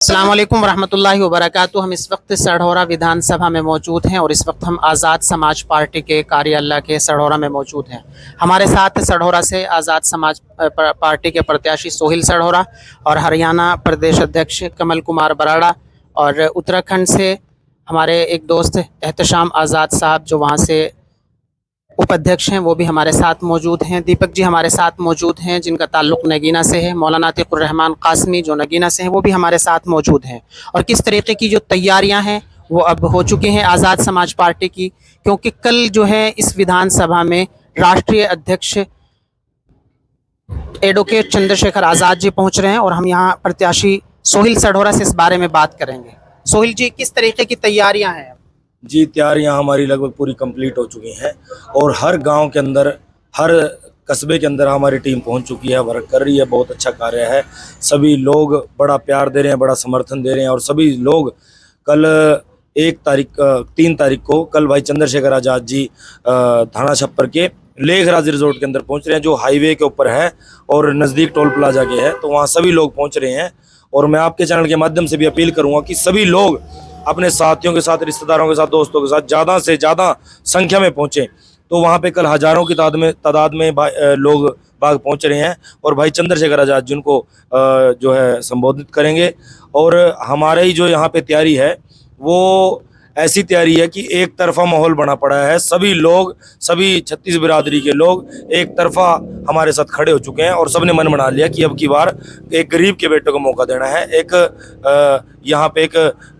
अस्सलाम वालेकुम रहमतुल्लाहि व बरकातुहू। हम इस वक्त सढौरा विधानसभा में मौजूद हैं और इस वक्त हम आज़ाद समाज पार्टी के कार्यालय के सढौरा में मौजूद हैं। हमारे साथ सढौरा से आज़ाद समाज पार्टी के प्रत्याशी सोहिल सढौरा और हरियाणा प्रदेश अध्यक्ष कमल कुमार बराड़ा और उत्तराखंड से हमारे एक दोस्त एहतशाम आज़ाद साहब जो वहाँ से उपाध्यक्ष हैं वो भी हमारे साथ मौजूद हैं। दीपक जी हमारे साथ मौजूद हैं जिनका ताल्लुक़ नगीना से है। मौलाना अतीकुर रहमान कासमी जो नगीना से हैं वो भी हमारे साथ मौजूद हैं। और किस तरीके की जो तैयारियां हैं वो अब हो चुकी हैं आज़ाद समाज पार्टी की, क्योंकि कल जो है इस विधानसभा में राष्ट्रीय अध्यक्ष एडवोकेट चंद्रशेखर आज़ाद जी पहुँच रहे हैं और हम यहाँ प्रत्याशी सोहिल सढौरा से इस बारे में बात करेंगे। सोहिल जी, किस तरीके की तैयारियाँ हैं? जी, तैयारियां हमारी लगभग पूरी कंप्लीट हो चुकी हैं और हर गांव के अंदर, हर कस्बे के अंदर हमारी टीम पहुंच चुकी है, वर्क कर रही है। बहुत अच्छा कार्य है। सभी लोग बड़ा प्यार दे रहे हैं, बड़ा समर्थन दे रहे हैं और सभी लोग कल 3 तारीख को कल भाई चंद्रशेखर आज़ाद जी थाना छप्पर के लेखराज रिजोर्ट के अंदर पहुंच रहे हैं, जो हाईवे के ऊपर है और नज़दीक टोल प्लाजा के है। तो वहाँ सभी लोग पहुँच रहे हैं और मैं आपके चैनल के माध्यम से भी अपील करूँगा कि सभी लोग अपने साथियों के साथ, रिश्तेदारों के साथ, दोस्तों के साथ ज़्यादा से ज़्यादा संख्या में पहुँचें। तो वहाँ पे कल हज़ारों की तादाद में लोग बाग पहुँच रहे हैं और भाई चंद्रशेखर आज़ाद जिनको जो है संबोधित करेंगे। और हमारे ही जो यहाँ पे तैयारी है वो ऐसी तैयारी है कि एक तरफा माहौल बना पड़ा है। सभी लोग, सभी 36 बिरादरी के लोग एक तरफा हमारे साथ खड़े हो चुके हैं और सबने मन बना लिया कि अब की बार एक गरीब के बेटे को मौका देना है, यहाँ पे एक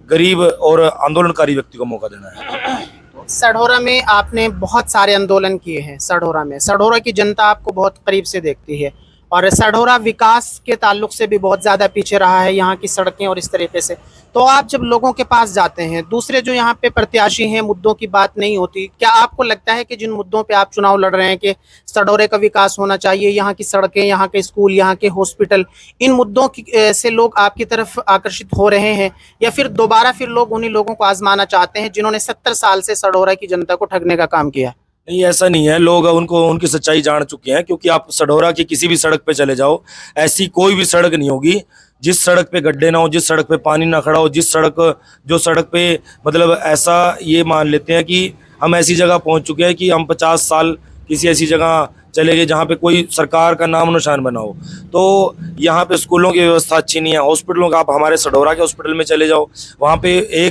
गरीब और आंदोलनकारी व्यक्ति को मौका देना है। सढौरा में आपने बहुत सारे आंदोलन किए हैं। सढौरा की जनता आपको बहुत करीब से देखती है और सढौरा विकास के ताल्लुक से भी बहुत ज़्यादा पीछे रहा है, यहाँ की सड़कें और इस तरीके से। तो आप जब लोगों के पास जाते हैं, दूसरे जो यहाँ पे प्रत्याशी हैं, मुद्दों की बात नहीं होती, क्या आपको लगता है कि जिन मुद्दों पे आप चुनाव लड़ रहे हैं कि सढौरे का विकास होना चाहिए, यहाँ की सड़कें, यहाँ के स्कूल, यहाँ के हॉस्पिटल, इन मुद्दों की से लोग आपकी तरफ आकर्षित हो रहे हैं या फिर दोबारा फिर लोग उन्हीं लोगों को आजमाना चाहते हैं जिन्होंने 70 साल से सढौरा की जनता को ठगने का काम किया? नहीं, ऐसा नहीं है। लोग उनकी सच्चाई जान चुके हैं, क्योंकि आप सढौरा की किसी भी सड़क पे चले जाओ, ऐसी कोई भी सड़क नहीं होगी जिस सड़क पे गड्ढे ना हो, जिस सड़क पे पानी ना खड़ा हो, जो सड़क पे मतलब ऐसा ये मान लेते हैं कि हम ऐसी जगह पहुंच चुके हैं कि हम 50 साल किसी ऐसी जगह चले गए जहाँ पे कोई सरकार का नाम निशान बना हो। तो यहाँ पे स्कूलों की व्यवस्था अच्छी नहीं है। हॉस्पिटलों का, आप हमारे सढौरा के हॉस्पिटल में चले जाओ, वहाँ पे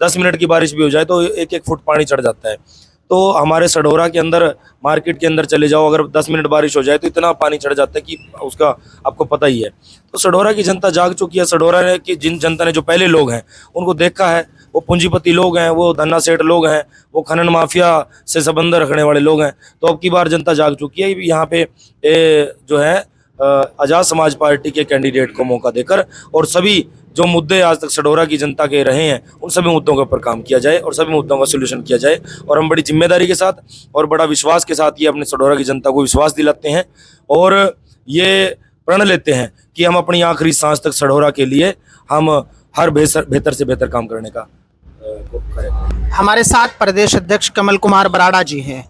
10 मिनट की बारिश भी हो जाए तो 1-1 फुट पानी चढ़ जाता है। तो हमारे सढौरा के अंदर, मार्केट के अंदर चले जाओ, अगर 10 मिनट बारिश हो जाए तो इतना पानी चढ़ जाता है कि उसका आपको पता ही है। तो सढौरा की जनता जाग चुकी है। सढौरा ने कि जिन जनता ने, जो पहले लोग हैं उनको देखा है, वो पूंजीपति लोग हैं, वो धन्ना सेठ लोग हैं, वो खनन माफिया से संबंध रखने वाले लोग हैं। तो अब की बार जनता जाग चुकी है। यहाँ पे जो है आज़ाद समाज पार्टी के कैंडिडेट को मौका देकर और सभी जो मुद्दे आज तक सढौरा की जनता के रहे हैं उन सभी मुद्दों के ऊपर काम किया जाए और सभी मुद्दों का सोल्यूशन किया जाए। और हम बड़ी जिम्मेदारी के साथ और बड़ा विश्वास के साथ ये अपने सढौरा की जनता को विश्वास दिलाते हैं और ये प्रण लेते हैं कि हम अपनी आखिरी सांस तक सढौरा के लिए हम हर बेहतर से बेहतर काम करने का करेंगे। हमारे साथ प्रदेश अध्यक्ष कमल कुमार बराड़ा जी हैं।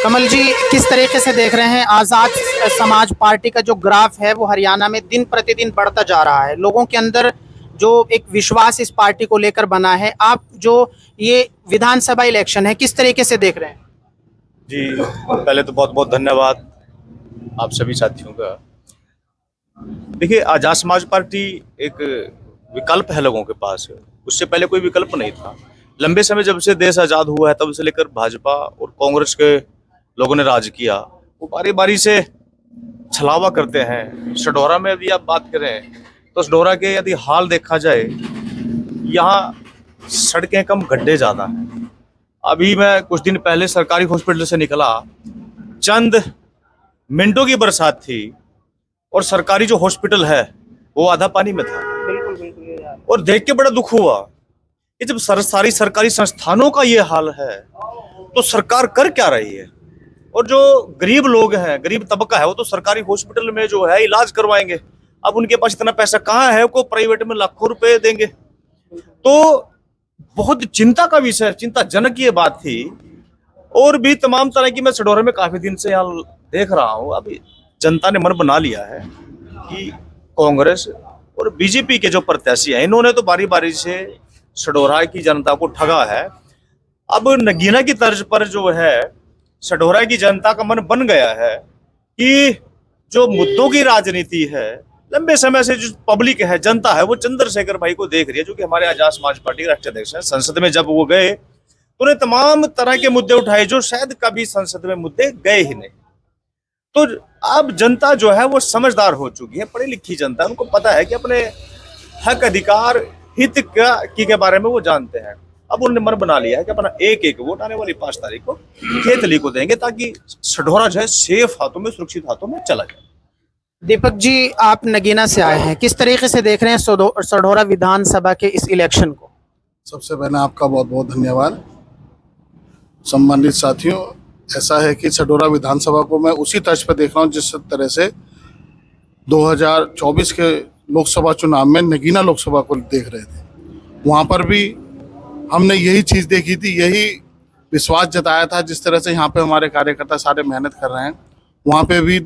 कमल जी, किस तरीके से देख रहे हैं आज़ाद समाज पार्टी का जो ग्राफ है वो हरियाणा में दिन प्रतिदिन बढ़ता जा रहा है, लोगों के अंदर जो एक विश्वास इस पार्टी को लेकर बना है, आप जो ये विधानसभा इलेक्शन है किस तरीके से देख रहे हैं? जी, पहले तो बहुत बहुत धन्यवाद आप सभी साथियों का। देखिए, आज़ाद समाज पार्टी एक विकल्प है लोगों के पास। उससे पहले कोई विकल्प नहीं था। लंबे समय जब से देश आज़ाद हुआ है तब से लेकर भाजपा और कांग्रेस के लोगों ने राज किया, वो बारी बारी से छलावा करते हैं। सढौरा में यदि आप बात करें तो सढौरा के यदि हाल देखा जाए, यहाँ सड़कें कम, गड्ढे ज़्यादा हैं। अभी मैं कुछ दिन पहले सरकारी हॉस्पिटल से निकला, चंद मिनटों की बरसात थी और सरकारी जो हॉस्पिटल है वो आधा पानी में था। और देख के बड़ा दुख हुआ कि जब सारी सरकारी संस्थानों का ये हाल है तो सरकार कर क्या रही है। और जो गरीब लोग हैं, गरीब तबका है, वो तो सरकारी हॉस्पिटल में जो है इलाज करवाएंगे। अब उनके पास इतना पैसा कहाँ है, वो प्राइवेट में लाखों रुपए देंगे। तो बहुत चिंता का विषय, चिंताजनक ये बात थी। और भी तमाम तरह की, मैं सढौरा में काफी दिन से यहाँ देख रहा हूँ, अभी जनता ने मन बना लिया है कि कांग्रेस और बीजेपी के जो प्रत्याशी हैं इन्होंने तो बारी बारी से सढौरा की जनता को ठगा है। अब नगीना की तर्ज पर जो है सढौरा की जनता का मन बन गया है कि जो मुद्दों की राजनीति है, लंबे समय से जो पब्लिक है, जनता है, वो चंद्रशेखर भाई को देख रही है, जो कि हमारे आजाद समाज पार्टी के राष्ट्रीय अध्यक्ष हैं। संसद में जब वो गए तो उन्हें तमाम तरह के मुद्दे उठाए जो शायद कभी संसद में मुद्दे गए ही नहीं। तो अब जनता जो है वो समझदार हो चुकी है, पढ़ी लिखी जनता, उनको पता है कि अपने हक अधिकार हित के बारे में वो जानते हैं। अब उन्होंने मन बना लिया है कि अपना एक एक वोट आने वाली 5 तारीख को खेतली को देंगे, ताकि सढौरा जो है सेफ हाथों में, सुरक्षित हाथों में चला जाए। दीपक जी, आप नगीना से आए हैं, किस तरीके से देख रहे हैं सढौरा विधानसभा के इस इलेक्शन को? सबसे पहले आपका बहुत बहुत धन्यवाद। सम्मानित साथियों, ऐसा है कि सढौरा विधानसभा को मैं उसी तर्ज पर देख रहा हूँ जिस तरह से 2024 के लोकसभा चुनाव में नगीना लोकसभा को देख रहे थे। वहाँ पर भी हमने यही चीज़ देखी थी, यही विश्वास जताया था। जिस तरह से यहाँ पे हमारे कार्यकर्ता सारे मेहनत कर रहे हैं, वहाँ पे भी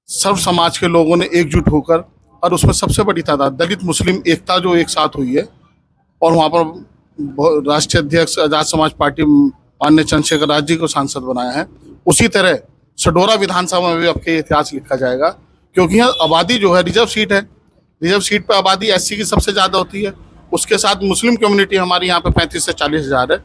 सर्व समाज के लोगों ने एकजुट होकर, और उसमें सबसे बड़ी तादाद दलित मुस्लिम एकता जो एक साथ हुई है, और वहाँ पर राष्ट्रीय अध्यक्ष आजाद समाज पार्टी माननीय चंद्रशेखर राज जी को सांसद बनाया है। उसी तरह सढौरा विधानसभा में भी आपके इतिहास लिखा जाएगा, क्योंकि यहाँ आबादी जो है रिजर्व सीट है, रिजर्व सीट पर आबादी एससी की सबसे ज़्यादा होती है। उसके साथ मुस्लिम कम्युनिटी हमारी यहाँ पे 35 से 40 हज़ार है।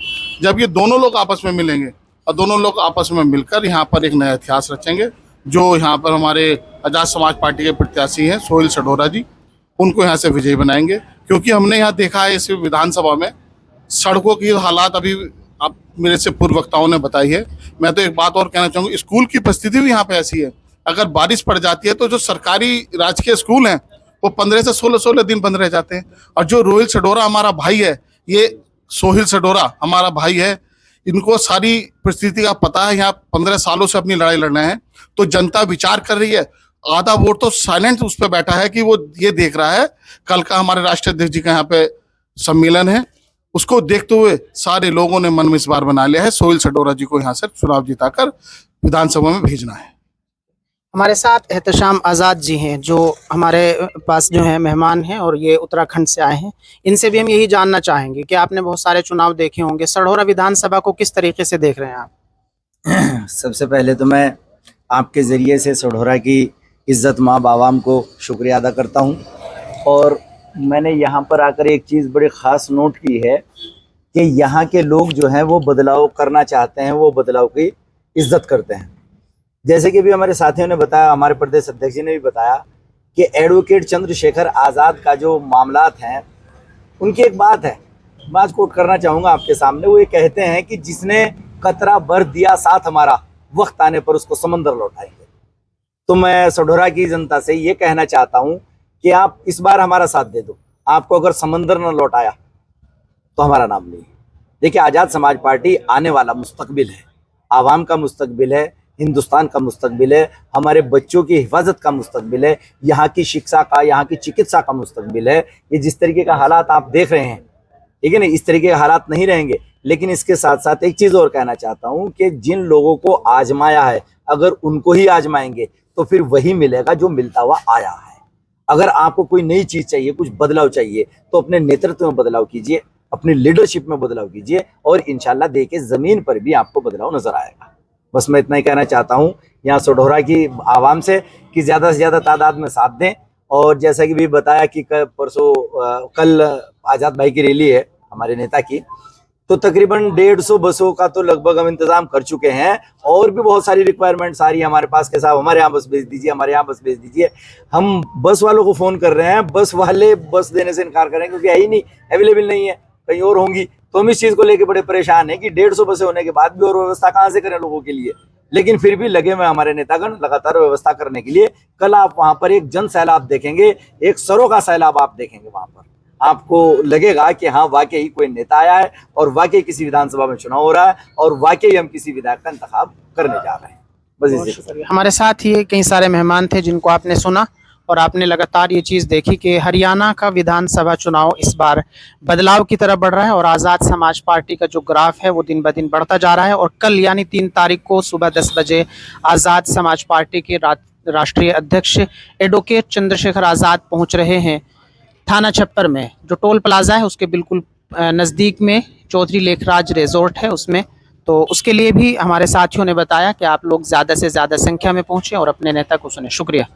जब ये दोनों लोग आपस में मिलेंगे और दोनों लोग आपस में मिलकर यहाँ पर एक नया इतिहास रचेंगे, जो यहाँ पर हमारे आजाद समाज पार्टी के प्रत्याशी हैं सोहेल सढौरा जी, उनको यहाँ से विजयी बनाएंगे। क्योंकि हमने यहाँ देखा है इस विधानसभा में सड़कों की हालात अभी आप मेरे से पूर्व वक्ताओं ने बताई है। मैं तो एक बात और कहना चाहूँगा, स्कूल की परिस्थिति भी यहाँ पे ऐसी है, अगर बारिश पड़ जाती है तो जो सरकारी राजकीय स्कूल हैं वो 15 से 16 दिन बंद रह जाते हैं। और जो रोहिल सढौरा हमारा भाई है, ये सोहेल सढौरा हमारा भाई है, इनको सारी परिस्थिति का पता है। यहाँ 15 सालों से अपनी लड़ाई लड़ रहे हैं, तो जनता विचार कर रही है। आधा वोट तो साइलेंट उस पर बैठा है कि वो ये देख रहा है कल का हमारे राष्ट्रीय अध्यक्ष जी का यहाँ पे सम्मेलन है, उसको देखते हुए सारे लोगों ने मन में इस बार बना लिया है सोहेल सढौरा जी को यहाँ से चुनाव जिताकर विधानसभा में भेजना है। हमारे साथ एहतशाम आज़ाद जी हैं, जो हमारे पास जो है मेहमान हैं और ये उत्तराखंड से आए हैं। इनसे भी हम यही जानना चाहेंगे कि आपने बहुत सारे चुनाव देखे होंगे, सढौरा विधानसभा को किस तरीके से देख रहे हैं आप? सबसे पहले तो मैं आपके ज़रिए से सढौरा की इज़्ज़त माब आवाम को शुक्रिया अदा करता हूं। और मैंने यहाँ पर आकर एक चीज़ बड़ी ख़ास नोट की है कि यहाँ के लोग जो हैं वो बदलाव करना चाहते हैं, वो बदलाव की इज़्ज़त करते हैं। जैसे कि अभी हमारे साथियों ने बताया, हमारे प्रदेश अध्यक्ष जी ने भी बताया कि एडवोकेट चंद्रशेखर आज़ाद का जो मामलात हैं, उनकी एक बात है, मैं आज कोट करना चाहूँगा आपके सामने। वो ये कहते हैं कि जिसने कतरा भर दिया साथ हमारा, वक्त आने पर उसको समंदर लौटाएंगे। तो मैं सढौरा की जनता से ये कहना चाहता हूँ कि आप इस बार हमारा साथ दे दो। आपको अगर समंदर न लौटाया तो हमारा नाम नहीं है। देखिए, आज़ाद समाज पार्टी आने वाला मुस्तकबिल है, आवाम का मुस्तकबिल है, हिंदुस्तान का मुस्तकबिल है, हमारे बच्चों की हिफाजत का मुस्तकबिल है, यहाँ की शिक्षा का, यहाँ की चिकित्सा का मुस्तकबिल है। ये जिस तरीके का हालात आप देख रहे हैं, ठीक है ना, इस तरीके के हालात नहीं रहेंगे। लेकिन इसके साथ साथ एक चीज़ और कहना चाहता हूँ कि जिन लोगों को आजमाया है, अगर उनको ही आजमाएंगे तो फिर वही मिलेगा जो मिलता हुआ आया है। अगर आपको कोई नई चीज़ चाहिए, कुछ बदलाव चाहिए, तो अपने नेतृत्व में बदलाव कीजिए, अपनी लीडरशिप में बदलाव कीजिए, और इंशाल्लाह देखिए ज़मीन पर भी आपको बदलाव नजर आएगा। बस मैं इतना ही कहना चाहता हूँ यहाँ सढौरा की आवाम से कि ज़्यादा से ज़्यादा तादाद में साथ दें। और जैसा कि भी बताया कि कल आज़ाद भाई की रैली है हमारे नेता की, तो तकरीबन 150 बसों का तो लगभग हम इंतज़ाम कर चुके हैं। और भी बहुत सारी रिक्वायरमेंट्स आ रही है हमारे पास के साहब, हमारे यहाँ बस भेज दीजिए, हमारे यहाँ बस भेज दीजिए। हम बस वालों को फ़ोन कर रहे हैं, बस वाले बस देने से इनकार कर रहे हैं क्योंकि है ही नहीं, अवेलेबल नहीं है, कहीं और होंगी। तो हम इस चीज़ को लेकर बड़े परेशान हैं कि 150 बसें होने के बाद भी और व्यवस्था कहाँ से करें लोगों के लिए। लेकिन फिर भी लगे हुए हमारे नेतागण लगातार व्यवस्था करने के लिए। कल आप वहाँ पर एक जन सैलाब देखेंगे, एक सरों का सैलाब आप देखेंगे। वहाँ पर आपको लगेगा कि हाँ, वाकई कोई नेता आया है और वाकई किसी विधानसभा में चुनाव हो रहा है और वाकई हम किसी विधायक का इंतखाब करने जा रहे हैं। बस इसी। हमारे साथ ही कई सारे मेहमान थे जिनको आपने सुना, और आपने लगातार ये चीज़ देखी कि हरियाणा का विधानसभा चुनाव इस बार बदलाव की तरफ बढ़ रहा है, और आज़ाद समाज पार्टी का जो ग्राफ है वो दिन ब दिन बढ़ता जा रहा है। और कल यानी 3 तारीख को सुबह 10 बजे आज़ाद समाज पार्टी के राष्ट्रीय अध्यक्ष एडवोकेट चंद्रशेखर आज़ाद पहुंच रहे हैं थाना छप्पर में जो टोल प्लाजा है उसके बिल्कुल नज़दीक में चौधरी लेखराज रिजॉर्ट है उसमें। तो उसके लिए भी हमारे साथियों ने बताया कि आप लोग ज़्यादा से ज़्यादा संख्या में पहुँचें और अपने नेता को सुने। शुक्रिया।